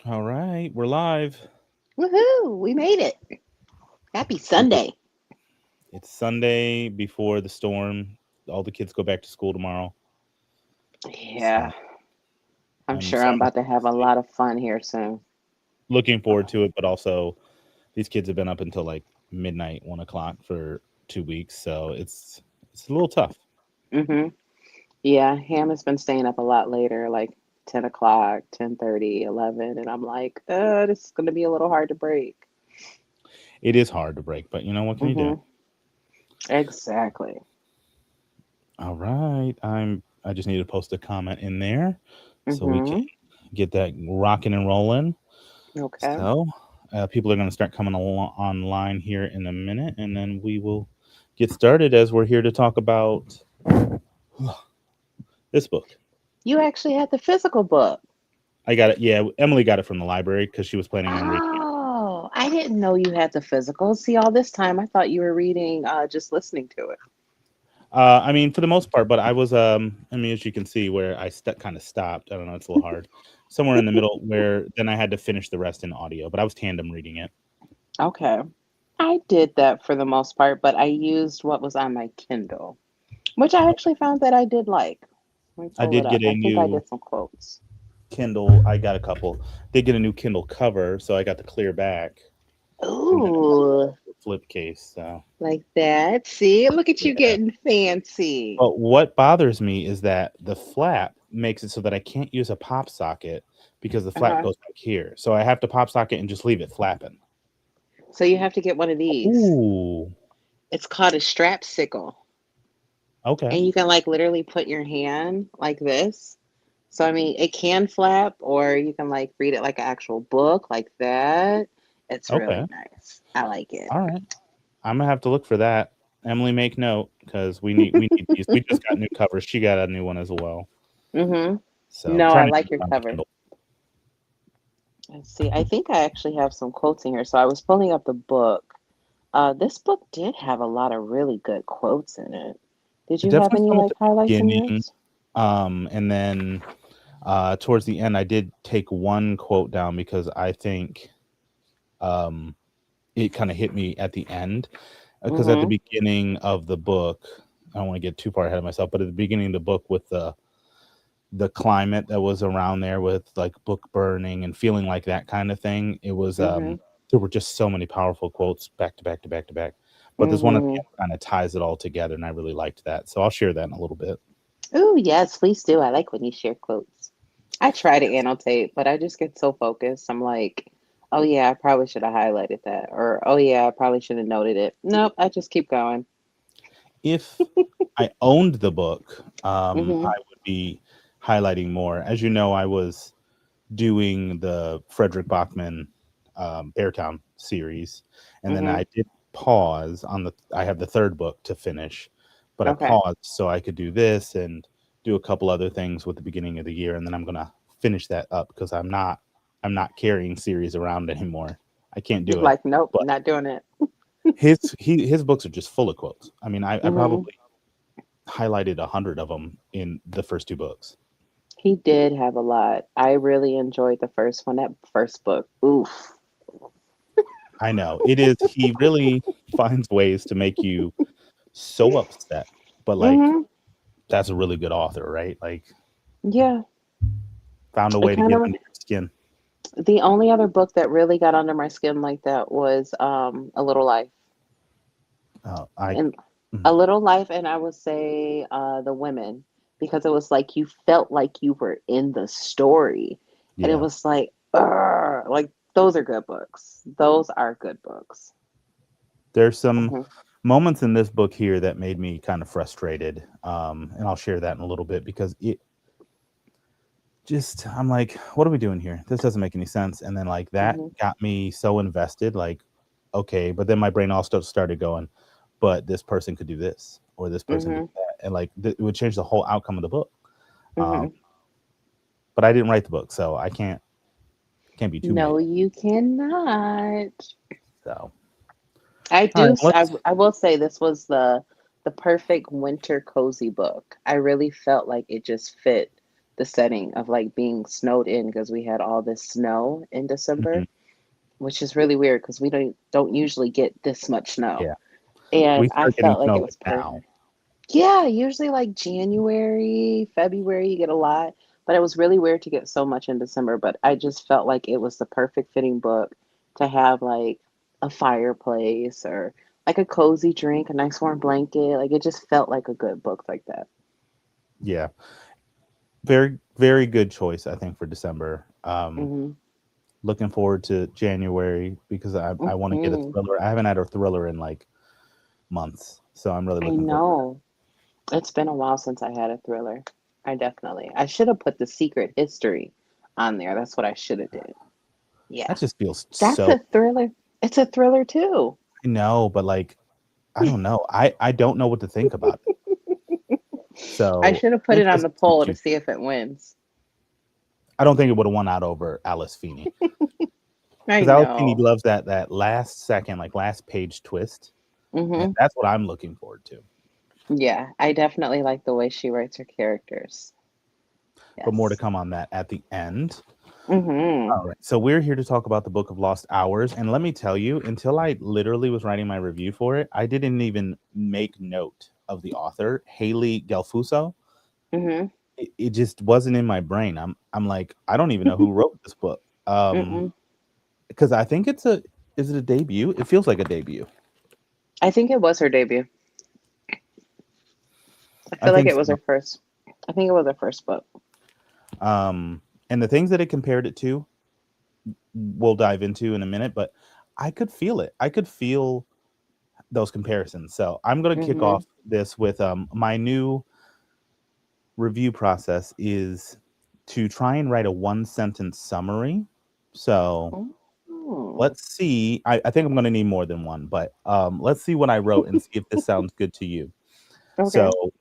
All right, we're live. Woohoo! We made it. Happy We did. Sunday. It's Sunday before the storm. All the kids go back to school tomorrow. Yeah, So I'm I'm sure I'm starting to about to fall have a asleep. lot of fun here soon. Looking forward to it, but also these kids have been up until like midnight, 1 o'clock for 2 weeks, so it's a little tough. hmm Yeah, Ham has been staying up a lot later, like 10 o'clock, 10:30, 11, and I'm like, this is going to be a little hard to break. It is hard to break, but you know what can you do? hmm Exactly. All right, I just need to post a comment in there so we can hmm get that rocking and rolling. Okay. So, people are going to start coming online here in a minute, and then we will get started as we're here to talk about this book. You actually had the physical book. I got it. Yeah, Emily got it from the library because she was planning on reading it. Oh, I didn't know you had the physical. See, all this time I thought you were reading, just listening to it. I mean, for the most part, but I mean, as you can see, where I kind of stopped. I don't know, it's a little hard. Somewhere in the middle, where then I had to finish the rest in audio, but I was tandem reading it. Okay. I did that for the most part, but I used what was on my Kindle, which I actually found that I did like. Let me I pull it did up. get I a think I new did some quotes. Kindle. I got a couple. Did get a new Kindle cover, so I got the clear back, and then I got Ooh, the flip case. So like that. See, look at you yeah. getting fancy. But what bothers me is that the flap makes it so that I can't use a pop socket because the flap Uh-huh. goes back here. So I have to pop socket and just leave it flapping. So you have to get one of these. Ooh. It's called a strap sickle. Okay. And you can like literally put your hand like this. So I mean, it can flap, or you can like read it like an actual book, like that. It's Okay. really nice. I like it. All right. I'm gonna have to look for that. Emily, make note because we need these. We just got new covers. She got a new one as well. Mm-hmm. So No, I trying to use like it your on the cover. Kindle. Let's see. I think I actually have some quotes in here. So I was pulling up the book. This book did have a lot of really good quotes in it. Did you have Definitely any some at like the highlights in beginning. yours? And then towards the end, I did take one quote down because I think um, it kind of hit me at the end. Because at the Mm-hmm. beginning of the book, I don't want to get too far ahead of myself, but at the beginning of the book, with the climate that was around there, with like book burning and feeling like that kind of thing, it was Mm-hmm. there were just so many powerful quotes back to back to back to back. But this one at the Mm-hmm. end kind of ties it all together, and I really liked that. So I'll share that in a little bit. Oh, yes, please do. I like when you share quotes. I try to annotate, but I just get so focused. I'm like, oh yeah, I probably should have highlighted that. Or oh yeah, I probably should have noted it. Nope, I just keep going. If I owned the book, Mm-hmm. I would be highlighting more. As you know, I was doing the Frederick Bachman Beartown series, and then Mm-hmm. I did pause on the. I have the third book to finish, but I Okay. paused so I could do this and do a couple other things with the beginning of the year, and then I'm gonna finish that up because I'm not carrying series around anymore. I can't You're do it. like, nope, But not doing it. his books are just full of quotes. I mean, I Mm-hmm. probably highlighted 100 of them in the first two books. He did have a lot. I really enjoyed the first one. That first book. Oof. I know it is. He really finds ways to make you so upset, but like Mm-hmm. that's a really good author, right? Like Yeah. found a It way to kind get of under your skin. the only other book that really got under my skin like that was A Little Life. I And mm, A Little Life, and I would say The Women, because it was like you felt like you were in the story. And it yeah. was like, "Ugh," like those are good books. Those are good books. There's some hmm moments in this book here that made me kind of frustrated, and I'll share that in a little bit because it just I'm like, what are we doing here? This doesn't make any sense. And then like that hmm got me so invested, like, okay, but then my brain also started going, but this person could do this or this person could hmm do that, and like it would change the whole outcome of the book. Um, hmm but I didn't write the book, so I can't be too mad. No, you cannot. So I all right, do. let's. I will say this was the perfect winter cozy book. I really felt like it just fit the setting of like being snowed in because we had all this snow in Mhm. December, which is really weird because we don't usually get this much snow. Yeah. We And I start getting felt like snow it like was perfect. now. Yeah, usually like January, February, you get a lot, but it was really weird to get so much in December. But I just felt like it was the perfect fitting book to have like a fireplace or like a cozy drink, a nice warm blanket. Like it just felt like a good book like that. Yeah. Very, very good choice, I think, for December. Hmm. Looking forward to January because I want to get a Hmm. thriller. I haven't had a thriller in like months, so I'm really I looking forward to that. know. It's been a while since I had a thriller. I should have put The Secret History on there. That's what I should have did. Yeah. That just feels That's so. a thriller. It's a thriller too. I know, but like I don't know. I don't know what to think about it. I So should have put it on interest the is poll to too. see if it wins. I don't think it would have won out over Alice Feeney I because Alice Feeney know. loves that last second, like last page twist, and Hmm. that's what I'm looking forward to. Yeah, I definitely like the way she writes her characters. But more to Yes. come on that at the end. Hmm. All right. So we're here to talk about the Book of Lost Hours. And let me tell you, until I literally was writing my review for it, I didn't even make note of the author, Haley Gelfuso. Hmm. It just wasn't in my brain. I'm like, I don't even know who wrote this book. Mm-mm. Because I think it's a is it a debut? It feels like a debut. I think it was her debut. I I feel like think it was so. her first. I think it was her first book. And the things that it compared it to, we'll dive into in a minute, but I could feel it. I could feel those comparisons. So I'm going to kick Hmm. off this with my new review process is to try and write a one sentence summary. So Oh. let's see. I think I'm going to need more than one, but let's see what I wrote and see if this sounds good to you. Okay. So,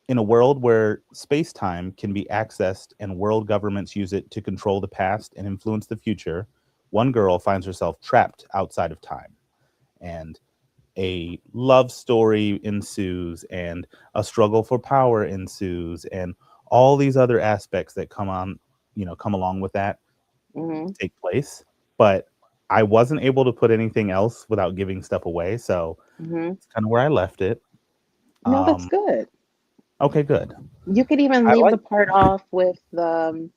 in a world where space time can be accessed and world governments use it to control the past and influence the future, one girl finds herself trapped outside of time. And a love story ensues and a struggle for power ensues and all these other aspects that come along with that Hmm. take place, but I wasn't able to put anything else without giving stuff away, so Hmm. it's kind of where I left it. No, that's um good. okay, good. You could even I leave like the part off with the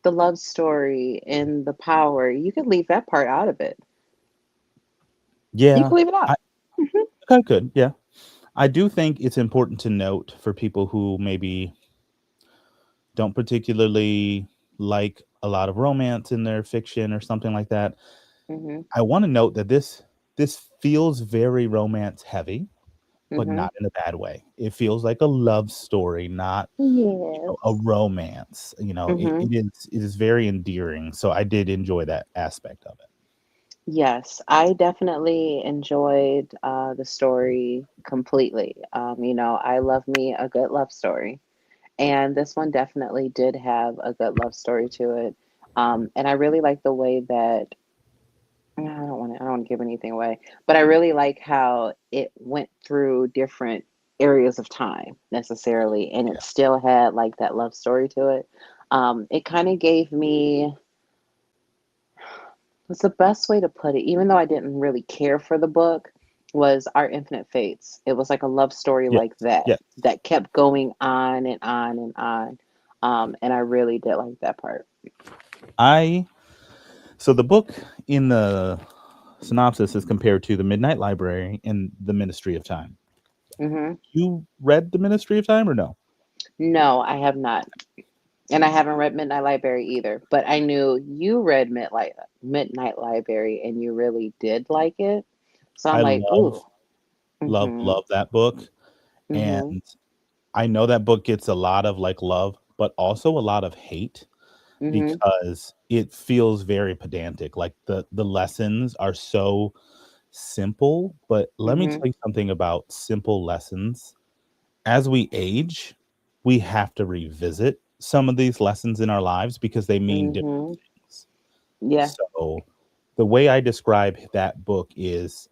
love story and the power. You could leave that part out of it. You yeah could leave it I out. Hmm. okay, good, yeah. I do think it's important to note for people who maybe don't particularly like a lot of romance in their fiction or something like that. Hmm. I want to note that this feels very romance heavy, but Hmm. not in a bad way. It feels like a love story, not a Yes. romance. Hmm. It is very endearing. So I did enjoy that aspect of it. Yes, I definitely enjoyed the story completely. I love me a good love story, and this one definitely did have a good love story to it. And I really like the way that I don't want to give anything away, but I really like how it went through different areas of time necessarily, and Yeah. it still had like that love story to it. It kind of gave me what's the best way to put it, even though I didn't really care for the book, was Our Infinite Fates. It was like a love story Yes. like that Yes. that kept going on and on and on. And I really did like that part. I so the book in the synopsis is compared to the Midnight Library and the Ministry of Time. Hmm. You read the Ministry of Time or no? No, I have not. And I haven't read Midnight Library either, but I knew you read Midnight Library and you really did like it. So I'm I like, ooh. Hmm. love that book. Hmm. And I know that book gets a lot of like love, but also a lot of hate Hmm. because it feels very pedantic. Like the lessons are so simple, but let me Hmm. tell you something about simple lessons. As we age, we have to revisit some of these lessons in our lives because they mean different Hmm. things. Yeah. So the way I describe that book is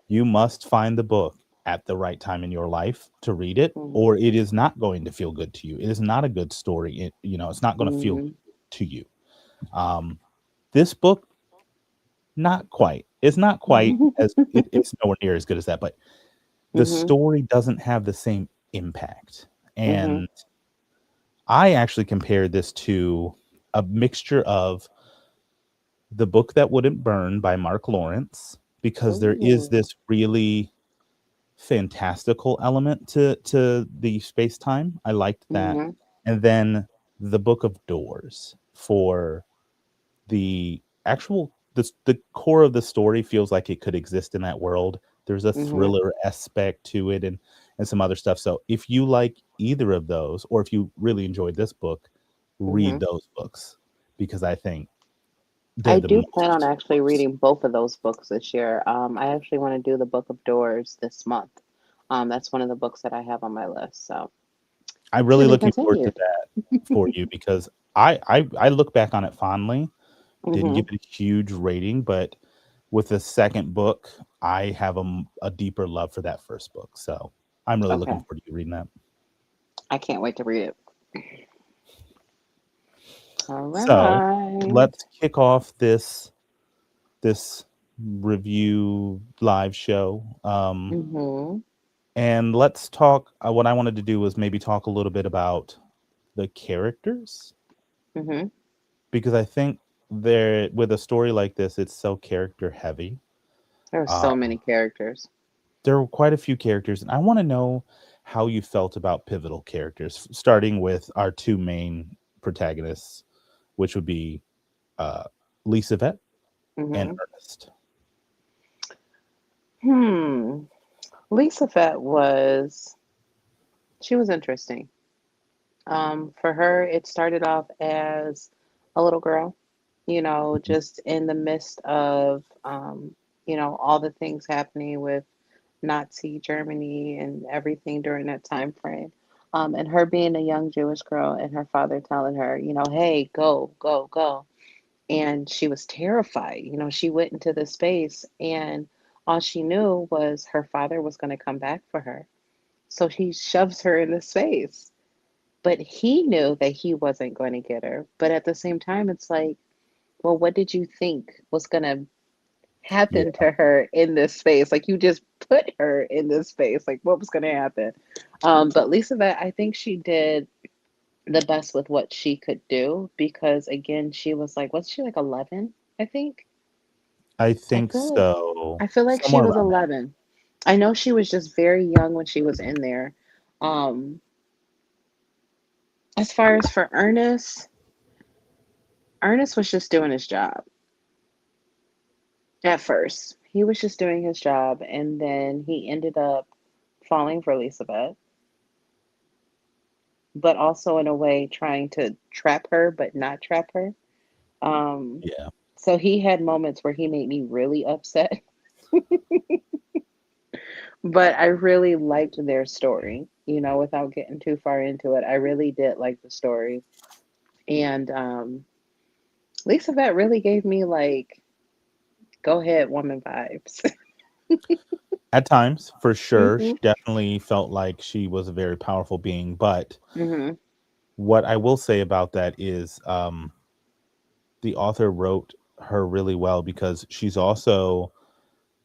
you must find the book at the right time in your life to read it, Mhm. or it is not going to feel good to you. It is not a good story. It's not going to feel Mhm. good to you. This book, not quite. It's not quite it's nowhere near as good as that, but the Mhm. story doesn't have the same impact. Mhm. And I actually compared this to a mixture of The Book That Wouldn't Burn by Mark Lawrence, because there is Ooh. this really fantastical element to the space time. I liked that. Mhm. And then The Book of Doors for the actual the core of the story feels like it could exist in that world. There's a Mhm. thriller aspect to it and some other stuff. So if you like either of those, or if you really enjoyed this book, read Mhm. those books because I think they're I the do plan on most actually reading both of those books this year. I actually want to do the Book of Doors this month. That's one of the books that I have on my list. So I'm to really be looking forward to continued. that for you because I look back on it fondly. Didn't give Mhm. it a huge rating, but with the second book, I have a deeper love for that first book. So I'm really looking Okay. forward to you reading that. I can't wait to read it. All So right. let's kick off this review live show. Mhm. And let's talk. What I wanted to do was maybe talk a little bit about the characters Mhm. because I think there with a story like this, it's so character heavy. There are Uh, so many characters. there were quite a few characters, and I want to know how you felt about pivotal characters, starting with our two main protagonists, which would be uh, Lisa Vet and Mhm. Ernest. Hmm. Lisa Fett was she was interesting. For her, it started off as a little girl, just in the midst of, all the things happening with Nazi Germany and everything during that time frame. And her being a young Jewish girl and her father telling her, hey, go, go, go. And she was terrified. She went into the space and all she knew was her father was going to come back for her. So he shoves her in the space. But he knew that he wasn't going to get her. But at the same time, it's like, well, what did you think was going to Yeah, happen to her in this space? Like, you just put her in this space. Like, what was going to happen? But Lisa, that I think she did the best with what she could do because, again, she was like, was she like 11? I think. I I think feel like so. I feel like she Somewhere was around 11. I know she was just very young when she was in there. Um, as far as for Ernest, Ernest was just doing his job. At first, he was just doing his job, and then he ended up falling for Elizabeth, but also in a way trying to trap her, but not trap her. Um, there. Yeah, so he had moments where he made me really upset, but I really liked their story, without getting too far into it. I really did like the story. And Lisa Vet really gave me like, go ahead, woman vibes. at times for sure, she hmm definitely felt like she was a very powerful being. But hmm what I will say about that is, the author wrote her really well because she's also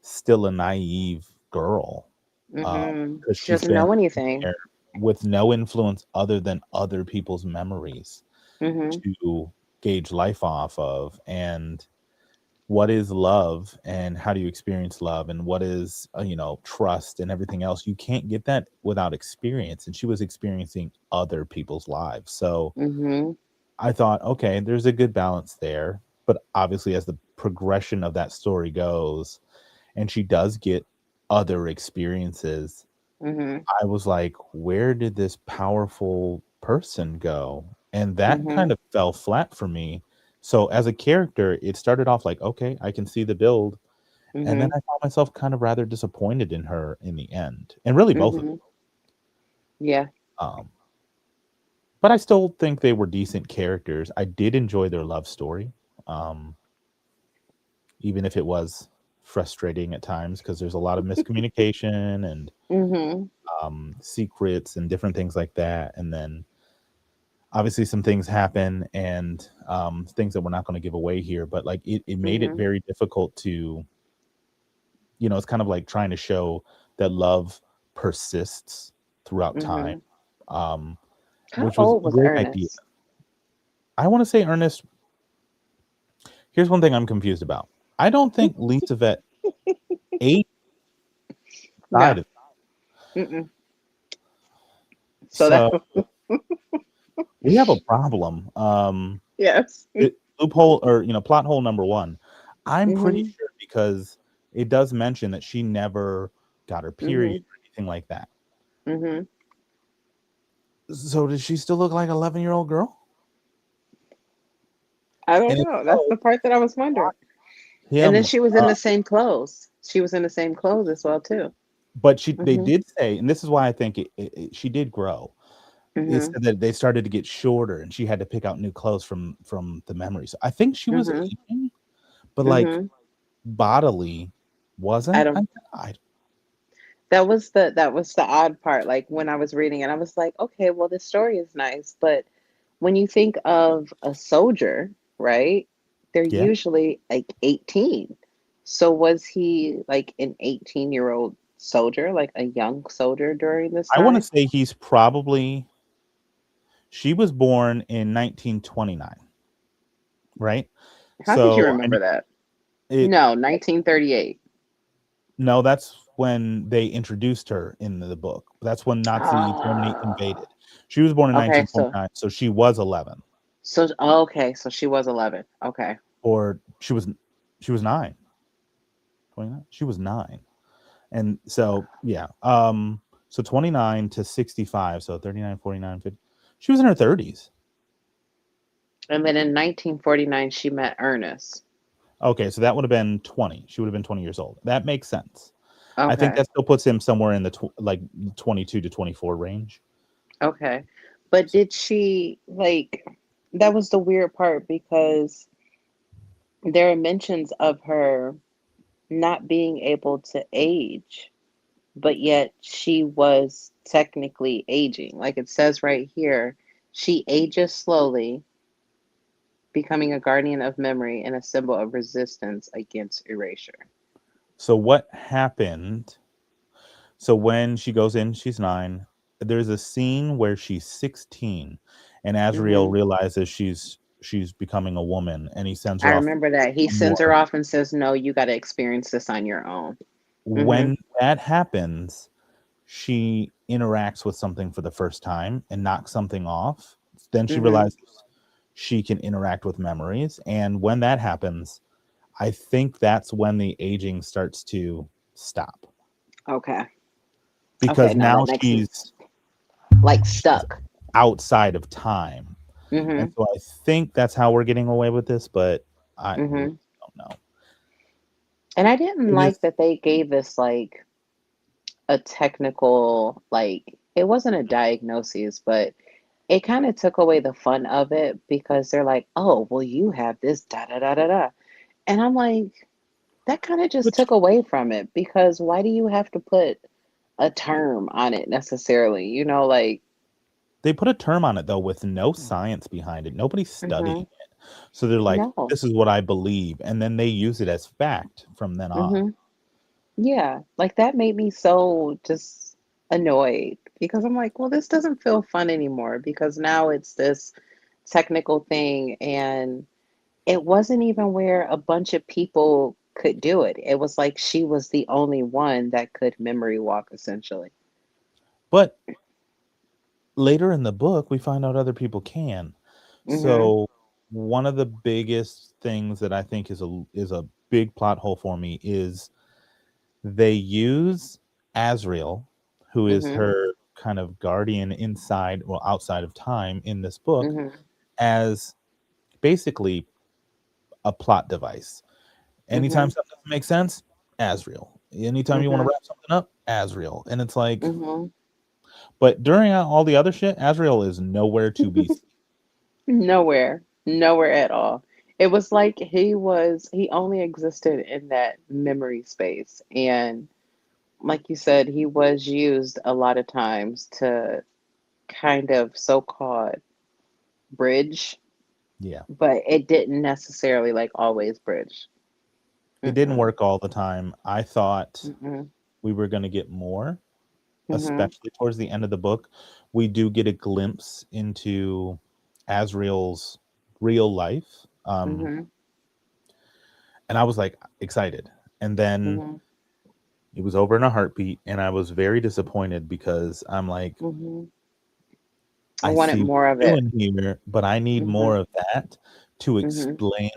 still a naive girl, because She she's doesn't been know in anything. there with no influence other than other people's memories hmm to gauge life off of, and what is love and how do you experience love and what is trust and everything else. You can't get that without experience, and she was experiencing other people's lives. So hmm I thought, okay, there's a good balance there. But obviously, as the progression of that story goes, and she does get other experiences, hmm I was like, where did this powerful person go? And that kind hmm of fell flat for me. So as a character, it started off like, okay, I can see the build. And then hmm I found myself kind of rather disappointed in her in the end. And really both of hmm Yeah. them. But I still think they were decent characters. I did enjoy their love story. Um, even if it was frustrating at times because there's a lot of miscommunication and Mhm. secrets and different things like that. And then obviously some things happen and things that we're not going to give away here, but like it made it Mhm. very difficult to, it's kind of like trying to show that love persists throughout time, Mhm. um, How which was old a was great idea. Ernest? I want to say Ernest, here's one thing I'm confused about. I don't think Lisa Vet ate No. side of Mm-mm. So that so we have a problem. yes. Loophole or plot hole number one. I'm pretty Mhm. sure because it does mention that she never got her period Mhm. or anything like that. Mhm. So does she still look like an 11-year-old girl? I don't And if know. That's so, the part that I was wondering. And then him, she was in the same clothes. She was in the same clothes as well too. but they Mhm. did say, and this is why I think she did grow. It Mhm. said that they started to get shorter, and she had to pick out new clothes from the memories. I think she was Mhm. aging, but like Mhm. bodily I wasn't. don't. I That was the odd part. Like when I was reading it, I was like, okay, well, the story is nice, but when you think of a soldier, right? They're yeah. usually like 18. So was he like an 18-year-old soldier, like a young soldier during this I want to time? say he's probably she was born in 1929, right? How did you So I remember mean, that? it No, 1938. no, that's when they introduced her in the book. That's when Nazi Germany Ah, invaded. She was born in okay, so 1929, so she was 11, so okay, so she was 11. Okay. or she was 9. 29? She was 9. And so yeah, so 29 to 65, so 39, 49, 50. She was in her 30s. And then in 1949 she met Ernest. Okay, so that would have been 20. She would have been 20 years old. That makes sense. I think Okay. that still puts him somewhere in the like 22 to 24 range. Okay. But did she like that was the weird part because there are mentions of her not being able to age, but yet she was technically aging. Like it says right here, she ages slowly, becoming a guardian of memory and a symbol of resistance against erasure. So what happened? So when she goes in, she's 9. There's a scene where she's 16 and Azrael Hmm. realizes she's becoming a woman and he sends I her off remember that. He sends her more. off and says, no, you got to experience this on your own. Hmm. When that happens, she interacts with something for the first time and knocks something off. Then she Hmm. realizes she can interact with memories. And when that happens, I think that's when the aging starts to stop Okay. Okay. because Now now that makes she's sense. Like she's stuck. outside of time. And Hmm. so I think that's how we're getting away with this, but I really Hmm. don't know. And I didn't It is like that they gave us like a technical, like, it wasn't a diagnosis, but it kind of took away the fun of it because they're like, oh, well, you have this da da da da da. And I'm like, that kind of just which took away from it because why do you have to put a term on it necessarily? Like, they put a term on it though with no science behind it. Nobody's studying hmm, it. So they're like, no. this is what I believe. And then they use it as fact from then on. Hmm. Yeah, like that made me so just annoyed because I'm like, well, this doesn't feel fun anymore because now it's this technical thing and it wasn't even where a bunch of people could do it. It was like she was the only one that could memory walk essentially. But later in the book, we find out other people can. Mhm. So one of the biggest things that I think is a big plot hole for me is they use Azrael, who is Mhm. her kind of guardian inside, well, outside of time in this book, Mhm. as basically a plot device. Anytime Mhm. something doesn't make sense, Azrael. Anytime you want to Mhm. wrap something up, Azrael. And it's like, Mhm. but during all the other shit, Azrael is nowhere to be seen. Nowhere. Nowhere at all. It was like he only existed in that memory space. And like you said, he was used a lot of times to kind of so-called bridge, Yeah. but it didn't necessarily like always bridge. It didn't Mm-mm, work all the time. I thought mm-mm, we were going to get more, mm-hmm, especially towards the end of the book. We do get a glimpse into Asriel's real life. mm-hmm, And I was like excited. And then mm-hmm, it was over in a heartbeat. And I was very disappointed because I'm like, mm-hmm. I I wanted see what more of you're it. doing here, but I need Mm-hmm, more of that to mm-hmm. explain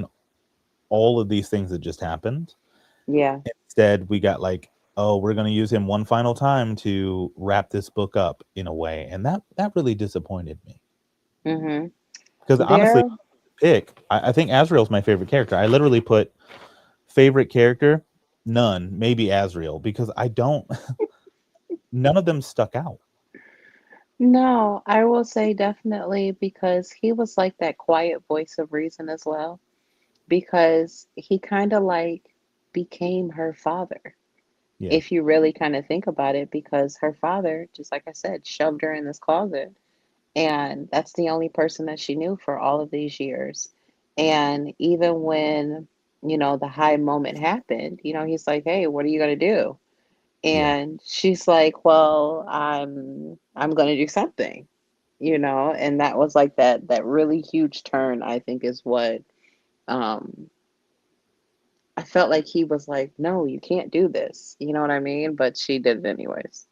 all of these things that just happened. Yeah. Instead, we got like, oh, we're going to use him one final time to wrap this book up in a way. And that really disappointed me. Mm-hmm. Because honestly, There. I think Asriel's my favorite character. I literally put favorite character, none, maybe Asriel, because I don't, none of them stuck out. No, I will say definitely because he was like that quiet voice of reason as well. Because he kind of like became her father, Yeah. if you really kind of think about it, because her father, just like I said, shoved her in this closet. And that's the only person that she knew for all of these years. And even when, the high moment happened, he's like, "Hey, what are you going to do?" Yeah. And she's like, "Well, I'm going to do something." And that was like that really huge turn, I think is what um I felt like he was like, "No, you can't do this." You know what I mean? But she did it anyways.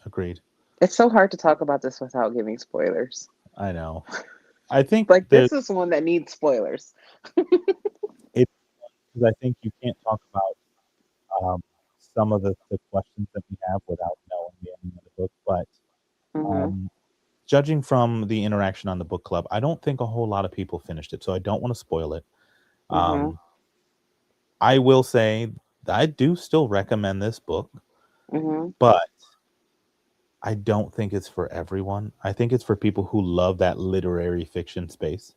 Agreed. It's so hard to talk about this without giving spoilers. I know. I think Like there's this is one that needs spoilers. it because I think you can't talk about some of the questions that we have without knowing the ending of the book. But Mhm. um, judging from the interaction on the book club, I don't think a whole lot of people finished it, so I don't want to spoil it. Mhm. Um, I will say I do still recommend this book, Mhm. but I don't think it's for everyone. I think it's for people who love that literary fiction space,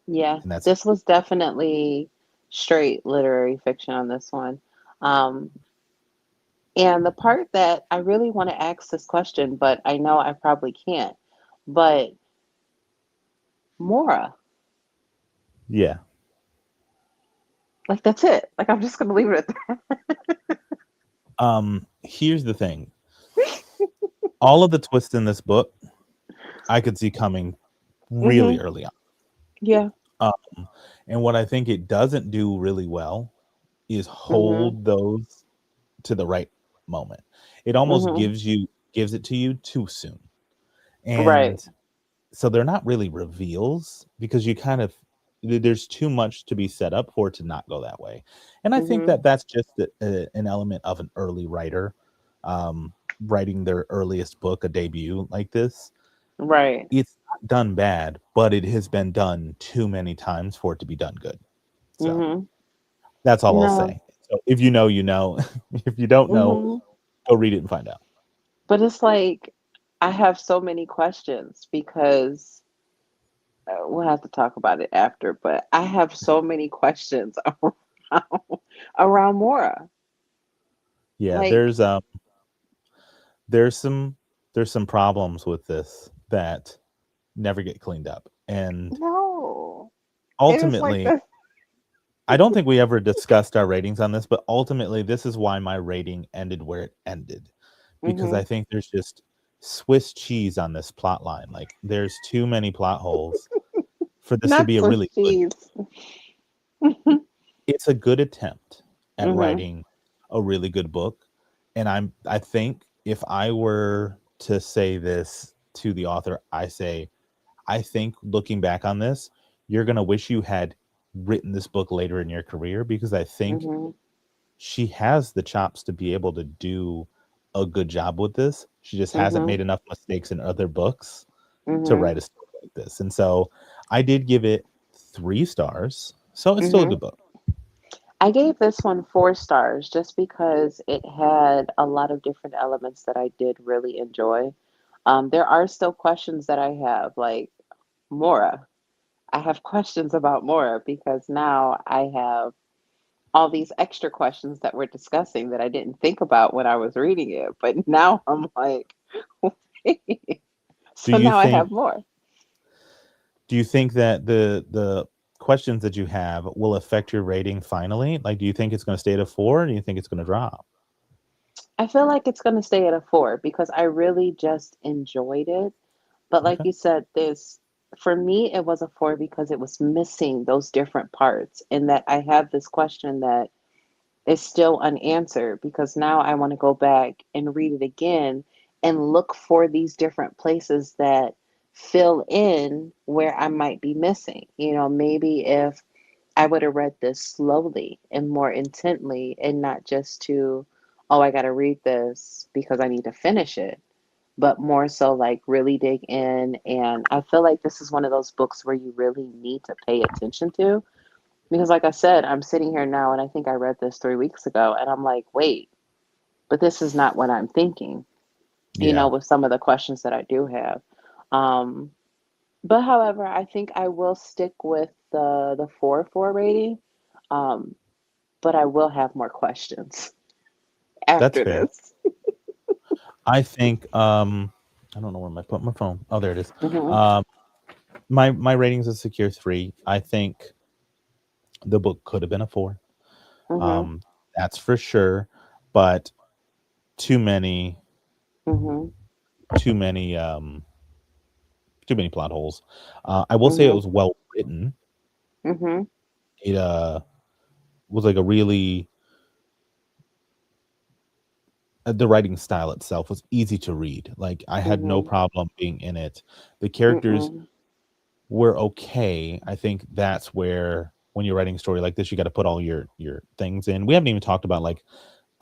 Yeah, and that's this was definitely straight literary fiction on this one. Um, and the part that I really want to ask this question, but I know I probably can't. But Mora, yeah. like that's it. Like I'm just gonna leave it at Here's the thing: all of the twists in this book, I could see coming that. really Mhm. early on. Yeah. And what I think it doesn't do really well is Mhm. hold those to the right moment. It almost Mhm. gives it to you too soon. Right. And so they're not really reveals because you kind of there's too much to be set up for it to not go that way. And I think Mhm. that that's just an element of an early writer writing their earliest book, a debut like this. Right. It's not done bad, but it has been done too many times for it to be done good. So Mhm. that's all I'll No. say. So if you know, you know. If you don't know, Mhm. go read it and find out. But it's like I have so many questions because we'll have to talk about it after, but I have so many questions around around Mora. Yeah, Like, there's some there's some problems with this that never get cleaned up. And no. It is like ultimately, this. I don't think we ever discussed our ratings on this, but ultimately this is why my rating ended where it ended. Because I Mhm. think there's just Swiss cheese on this plot line. Like there's too many plot holes for this to Not be a Swiss really good cheese. it's a good attempt at Mhm. writing a really good book. And I think if I were to say this to the author, I say, I think looking back on this, you're gonna wish you had written this book later in your career because I think Mhm. she has the chops to be able to do a good job with this. She just hasn't Mhm. made enough mistakes in other books to Mhm. write a story like this. And so I did give it 3 stars. So it's still a Mhm. good book. I gave this one 4 stars just because it had a lot of different elements that I did really enjoy. There are still questions that I have, like Mora. I have questions about more because now I have all these extra questions that we're discussing that I didn't think about when I was reading it. But now I'm like, wait. Do So you now I think have more. do you think that the questions that you have will affect your rating finally? Like, do you think it's going to stay at a 4 or do you think it's going to drop? I feel like it's going to stay at a 4 because I really just enjoyed it. But like Okay. you said, this for me it was a 4 because it was missing those different parts, and that I have this question that is still unanswered because now I want to go back and read it again and look for these different places that fill in where I might be missing. Maybe if I would have read this slowly and more intently and not just to, oh, I got to read this because I need to finish it, but more so like really dig in. And I feel like this is one of those books where you really need to pay attention to because, like I said, I'm sitting here now and I think I read this 3 weeks ago and I'm like, wait, but this is not what I'm thinking, Yeah, with some of the questions that I do have. Um, but however, I think I will stick with the 4 rating. Um, but I will have more questions that's after fair. this. I think I don't know where I put my phone. Oh, there it is. Hmm. Um my ratings is secure 3. I think the book could have been a 4. Hmm. Um that's for sure, but too many Hmm. too many too many plot holes. I will say it Hmm. was well written. Hmm. It was like a really the writing style itself was easy to read. Like I had no Hmm. problem being in it. The characters Mm-mm. were okay. I think that's where when you're writing a story like this, you got to put all your things in. We haven't even talked about like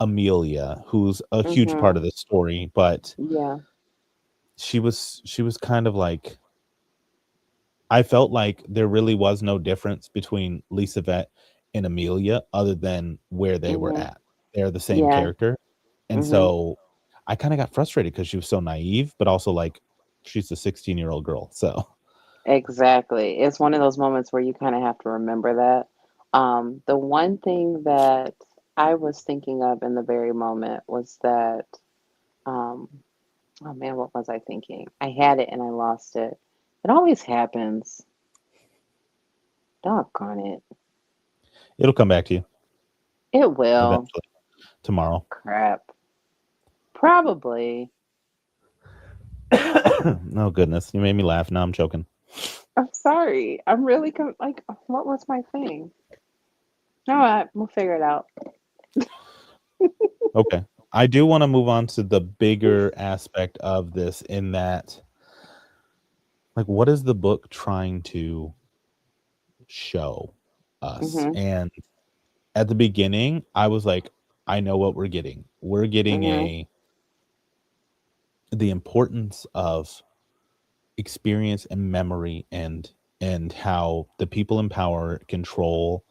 Amelia, who's a huge part Hmm. of the story, but Yeah. she was kind of like I felt like there really was no difference between Lisa Vet and Amelia other than where they were Hmm. at. They're the same Yeah. character. And Hmm. so I kind of got frustrated because she was so naive, but also like she's a 16-year-old girl. So Exactly. It's one of those moments where you kind of have to remember that. The one thing that I was thinking of in the very moment was that, um, oh man, what was I thinking? I had it and I lost it. It always happens. Doggone it. it'll come back to you It will. eventually tomorrow. Crap. Probably. Oh goodness, you made me laugh. Now I'm choking. I'm sorry. I'm really like, what was my thing? All right, we'll figure it out. Okay. I do want to move on to the bigger aspect of this in that like what is the book trying to show us? Mhm. And at the beginning, I was like, I know what we're getting. We're getting Mhm. a the importance of experience and memory and how the people in power control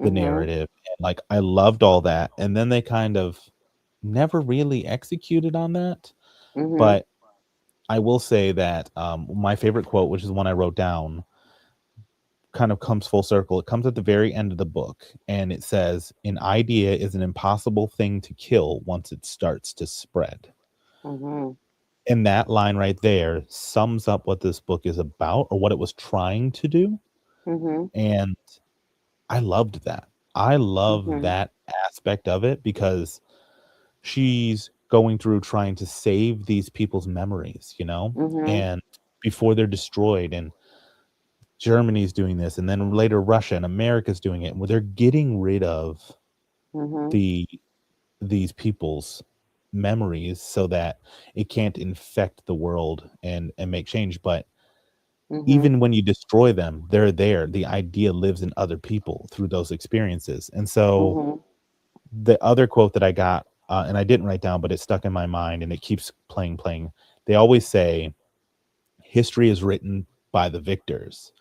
the Mhm. narrative. And like I loved all that. And then they kind of never really executed on that. Mhm. But I will say that my favorite quote, which is one I wrote down, kind of comes full circle. It comes at the very end of the book, and it says, "An idea is an impossible thing to kill once it starts to spread." Mhm. And that line right there sums up what this book is about or what it was trying to do. Mhm. And I loved that. I love Mhm. that aspect of it because she's going through trying to save these people's memories, Mhm. and before they're destroyed. And Germany's doing this, and then later Russia and America's doing it, where they're getting rid of Mhm. the these people's memories so that it can't infect the world and make change. But Mhm. even when you destroy them, they're there. The idea lives in other people through those experiences. And so Mhm. the other quote that I got, and I didn't write down, but it stuck in my mind and it keeps playing. They always say history is written by the victors,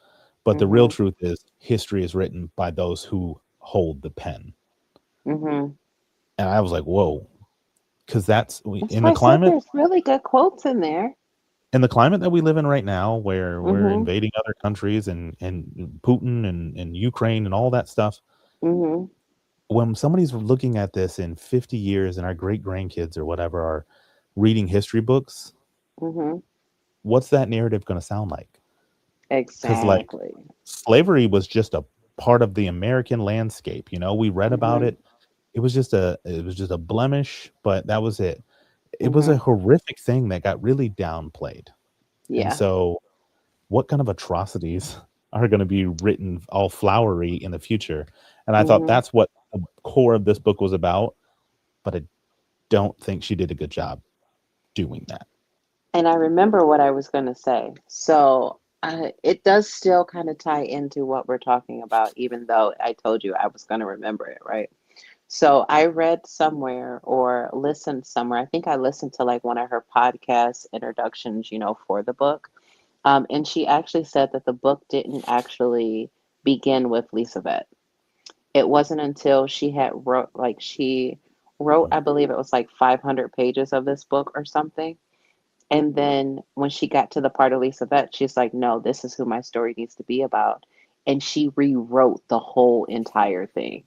but the real Mhm. truth is history is written by those who hold the pen. Mhm. And I was like, whoa, because that's That's in why the I said climate. there's really good quotes in there. in the climate that we live in right now, where we're Mhm. invading other countries and Putin and Ukraine and all that stuff, Mhm. when somebody's looking at this in 50 years and our great grandkids or whatever are reading history books, Mhm. what's that narrative going to sound like? Because like Exactly. slavery was just a part of the American landscape. You know, we read about Mhm. it. It was just a blemish, but that was it. It was a Mhm. horrific thing that got really downplayed. And Yeah. so what kind of atrocities are going to be written all flowery in the future? And I thought Mhm. that's what the core of this book was about, but I don't think she did a good job doing that. And I remember what I was going to say. So it does still kind of tie into what we're talking about, even though I told you I was going to remember it, right? So I read somewhere or listened somewhere. I think I listened to like one of her podcast introductions, for the book. And she actually said that the book didn't actually begin with Lisa Vet. It wasn't until she wrote, Mhm. I believe it was like 500 pages of this book or something. And then when she got to the part of Lisa Vet, she's like, no, this is who my story needs to be about. And she rewrote the whole entire thing.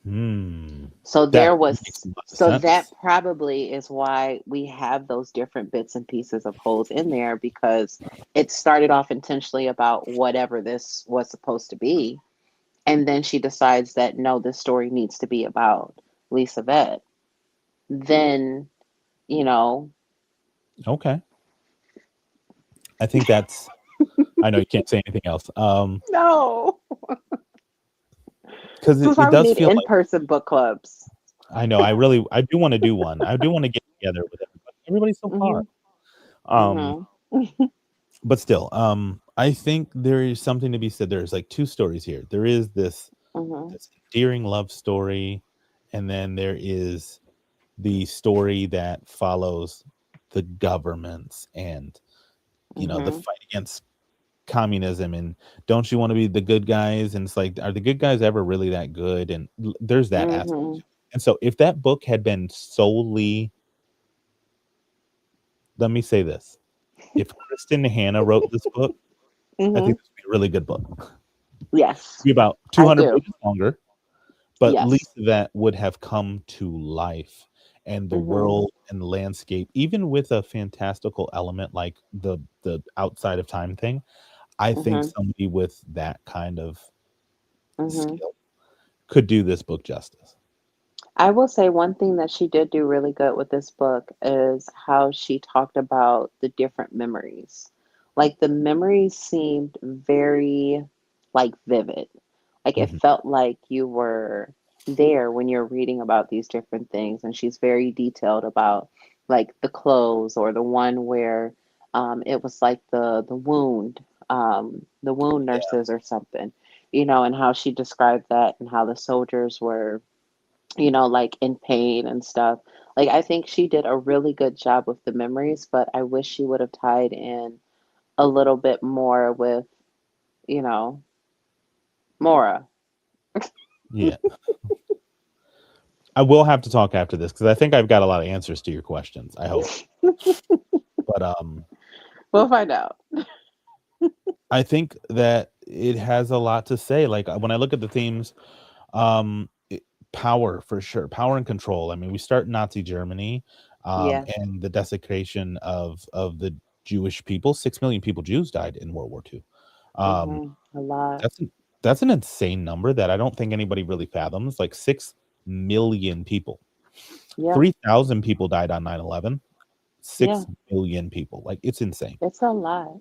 Hmm. So That makes a lot of that sense. probably is why we have those different bits and pieces of holes in there, because it started off intentionally about whatever this was supposed to be. And then she decides that no, this story needs to be about Lisa Vet. Then, you know, Okay. I think that's I know you can't say anything else. no. Because This is it why we does need feel in like person book clubs. I know I do want to do one. I do want to get together with everybody. Everybody's so far. Hmm. Um, Hmm. but still, I think there is something to be said. There's like two stories here. There is Hmm. this endearing love story, and then there is the story that follows the governments and the Hmm. fight against communism and don't you want to be the good guys, and it's like are the good guys ever really that good, and there's that aspect Hmm. to it. And so if that book had been solely, let me say this, if Kristen Hanna wrote this book, I Hmm. think this would be a really good book. Yes, Be about I 200 do. pages longer, but Yes. Lisa that would have come to life, and the Hmm. world and the landscape, even with a fantastical element like the outside of time thing. I think Hmm. somebody with that kind of Hmm. skill could do this book justice. I will say one thing that she did do really good with this book is how she talked about the different memories. Like the memories seemed very like vivid. Like it Mhm. felt like you were there when you're reading about these different things. And she's very detailed about like the clothes, or the one where it was like the wound Yeah. nurses or something, and how she described that and how the soldiers were, like in pain and stuff. Like I think she did a really good job with the memories, but I wish she would have tied in a little bit more with, you know, Mora. Yeah. I will have to talk after this because I think I've got a lot of answers to your questions. I hope. But We'll find out. I think that it has a lot to say. Like when I look at the themes, power for sure, power and control. I mean, we start Nazi Germany, Yeah. and the desecration of the Jewish people. 6 million people, Jews, died in World War II. Um, A lot. that's that's an insane number that I don't think anybody really fathoms. Like 6 million people. Yeah. 3,000 people died on 9/11. Yeah. 6 million people. Like it's insane. It's a lot.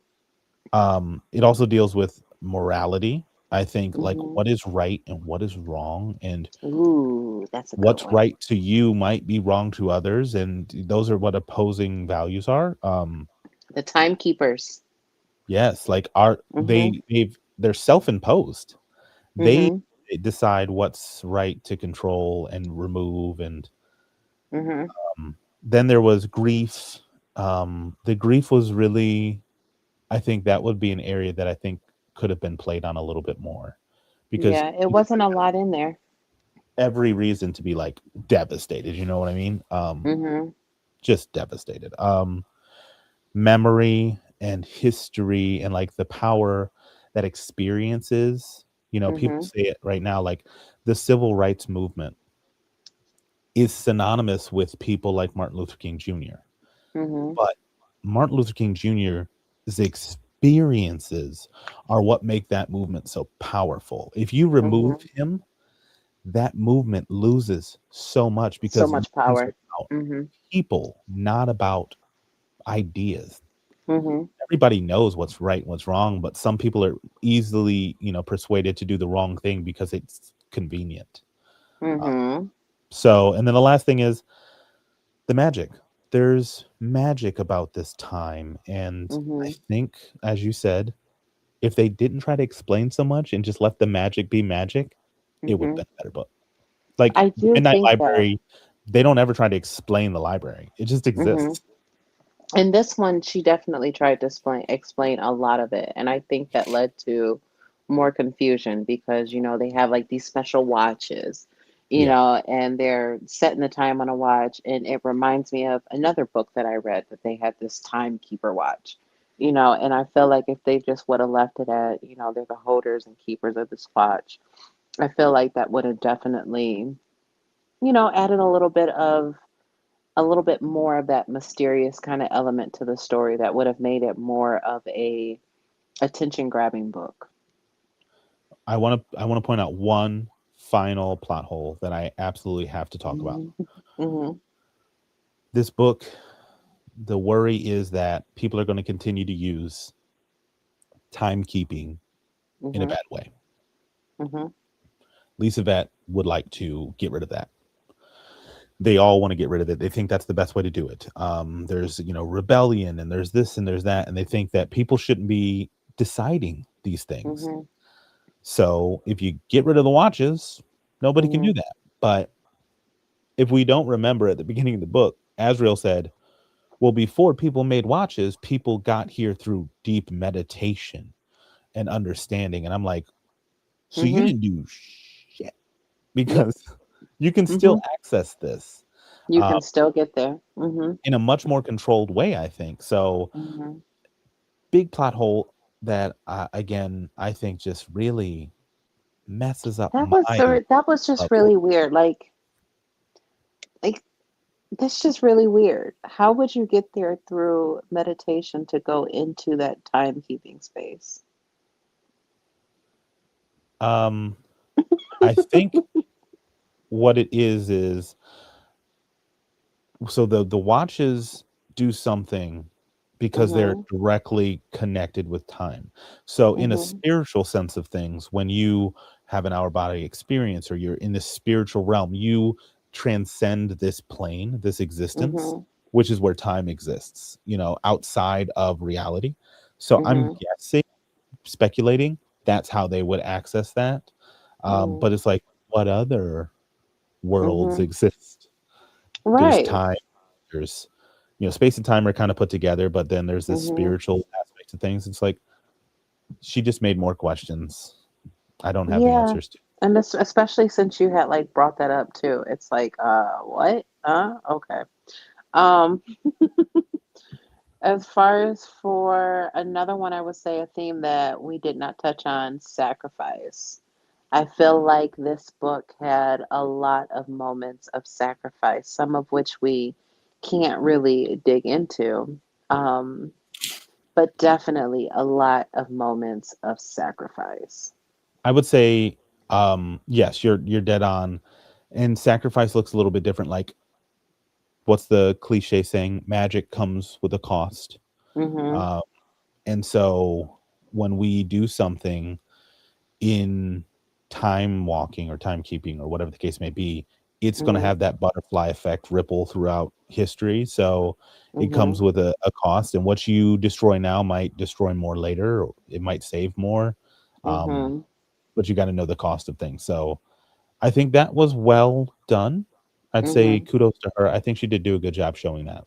It also deals with morality. I think like Hmm. what is right and what is wrong, and Ooh, that's a good what's one. right to you might be wrong to others, and those are what opposing values are. The timekeepers. Yes, like are Hmm. they're self-imposed. They Hmm. decide what's right to control and remove, and Hmm. then there was grief. The grief was really, I think that would be an area that I think could have been played on a little bit more because Yeah, it you wasn't a lot in there. every reason to be like devastated. You know what I mean? Hmm. Just devastated. memory and history and like the power that experience is. People Mhm. say it right now, like the civil rights movement is synonymous with people like Martin Luther King Jr. Mhm. But Martin Luther King Jr.'s experiences are what make that movement so powerful. If you remove Mhm. him, that movement loses so much So because much movements are power. about Mhm. people, not about ideas. Mhm. Everybody knows what's right and what's wrong, but some people are easily, persuaded to do the wrong thing because it's convenient. Uh, Mhm. so, and then the last thing is the magic. There's magic about this time. And I Mhm. think, as you said, if they didn't try to explain so much and just let the magic be magic, it would have Mhm. been a better book. Like I the do Midnight think that. Library, they don't ever try to explain the library. It just Mhm. exists. And this one, she definitely tried to explain a lot of it, and I think that led to more confusion because they have like these special watches, Yeah. and they're setting the time on a watch, and it reminds me of another book that I read that they had this timekeeper watch, and I feel like if they just would have left it at, they're the holders and keepers of this watch, I feel like that would have definitely, added a little bit more of that mysterious kind of element to the story that would have made it more of a attention grabbing book. I want to point out one final plot hole that I absolutely have to talk about. Mhm. Mhm. This book, the worry is that people are going to continue to use timekeeping in a Mhm. bad way. Mhm. Lisa Vet would like to get rid of that. They all want to get rid of it. They think that's the best way to do it. There's, rebellion and there's this and there's that. And they think that people shouldn't be deciding these things. Mhm. So if you get rid of the watches, nobody can do Mhm. that. But if we don't remember at the beginning of the book, Azrael said, well, before people made watches, people got here through deep meditation and understanding. And I'm like, so you Mhm. didn't do shit Yep. because you can still Mhm. access this You uh, can still get there. Mhm. in a much more controlled way, I think. So, Mhm. big plot hole that, again, I think just really messes up my That was just level. really weird. Like that's just really weird. How would you get there through meditation to go into that timekeeping space? Um, I think what it is so the watches do something because they're Mhm. directly connected with time. So in a Mhm. spiritual sense of things, when you have an hour body experience or you're in this spiritual realm, you transcend this plane, this existence, Mhm. which is where time exists, outside of reality. So I'm Mhm. guessing, speculating, that's how they would access that. Mhm. But it's like, what other worlds Mhm. exist? There's Right. time, there's, space and time are kind of put together, but then there's this Mhm. spiritual aspect of things. It's like she just made more questions I don't have the Yeah. answers to. And this, especially since you had like brought that up too. It's like, what? Okay. Um, as far as for another one, I would say a theme that we did not touch on, sacrifice. I feel like this book had a lot of moments of sacrifice, some of which we can't really dig into. Um, but definitely a lot of moments of sacrifice. I would say, yes, you're dead on. And sacrifice looks a little bit different. Like, what's the cliche saying? Magic comes with a cost. Mhm. Um, and so when we do something in time walking or timekeeping or whatever the case may be, it's going to Mhm. have that butterfly effect ripple throughout history. So it comes Mhm. with a cost, and what you destroy now might destroy more later, or it might save more. Um, Mhm. but you got to know the cost of things. So I think that was well done. I'd say Mhm. kudos to her. I think she did do a good job showing that.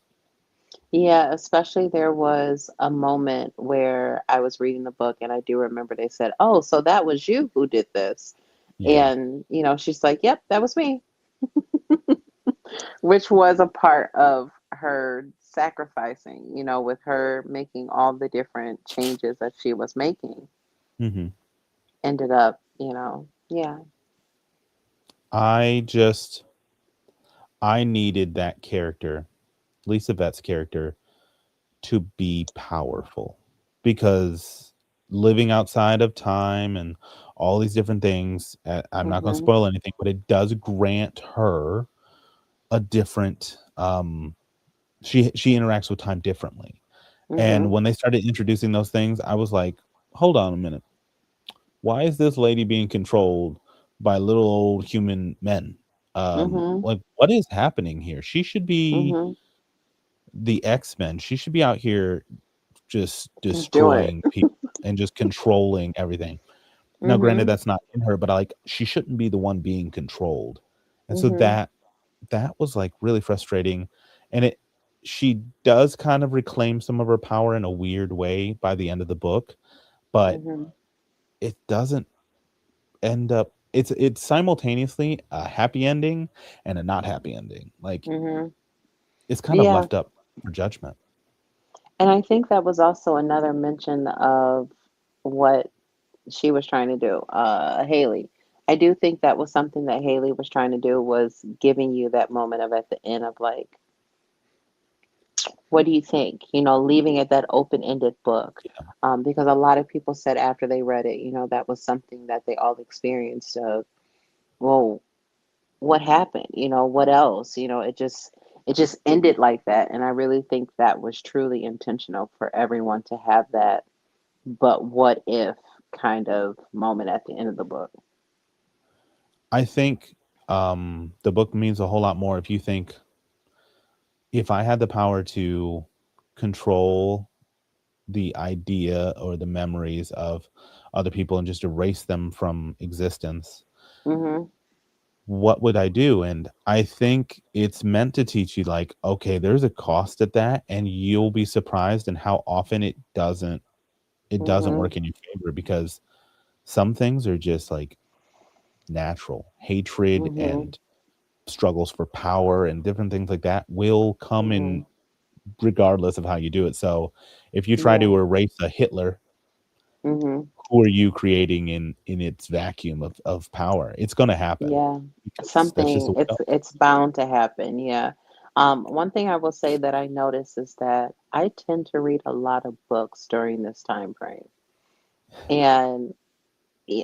Yeah, especially there was a moment where I was reading the book and I do remember they said, "Oh, so that was you who did this." Yeah. And, she's like, "Yep, that was me." Which was a part of her sacrificing, with her making all the different changes that she was making, Hmm. ended up, yeah. I just I needed that character, Lisa Vet's character, to be powerful because living outside of time and all these different things, I'm not going to Mhm. spoil anything, but it does grant her a different she interacts with time differently. And Mhm. when they started introducing those things, I was like, hold on a minute. Why is this lady being controlled by little old human men? Mhm. Like what is happening here? She should be Mhm. the X-Men. She should be out here just Just do it. destroying people and just controlling everything. Now, granted, Mhm. that's not in her, but she shouldn't be the one being controlled. And so Mhm. that was like really frustrating. And she does kind of reclaim some of her power in a weird way by the end of the book, but Mhm. it doesn't end up it's simultaneously a happy ending and a not happy ending. Like Mhm. it's kind of Yeah. left up for judgment. And I think that was also another mention of what she was trying to do. Haley. I do think that was something that Haley was trying to do, was giving you that moment of at the end of like, what do you think? Leaving it that open-ended book. Yeah. Because a lot of people said after they read it, that was something that they all experienced of, well, what happened? What else? It just ended like that. And I really think that was truly intentional for everyone to have that but what if kind of moment at the end of the book. I think the book means a whole lot more if you think if I had the power to control the idea or the memories of other people and just erase them from existence, Mhm. what would I do? And I think it's meant to teach you, like, okay, there's a cost at that, and you'll be surprised in how often it doesn't Mhm. work in your favor because some things are just like natural. Hatred Mhm. and struggles for power and different things like that will come in Mhm. regardless of how you do it. So if you try to Yeah. erase a Hitler, Mhm. who are you creating in its vacuum of power? It's going to happen Yeah. because that's just Something, the way it it's bound to happen. Yeah. One thing I will say that I notice is that I tend to read a lot of books during this time frame. And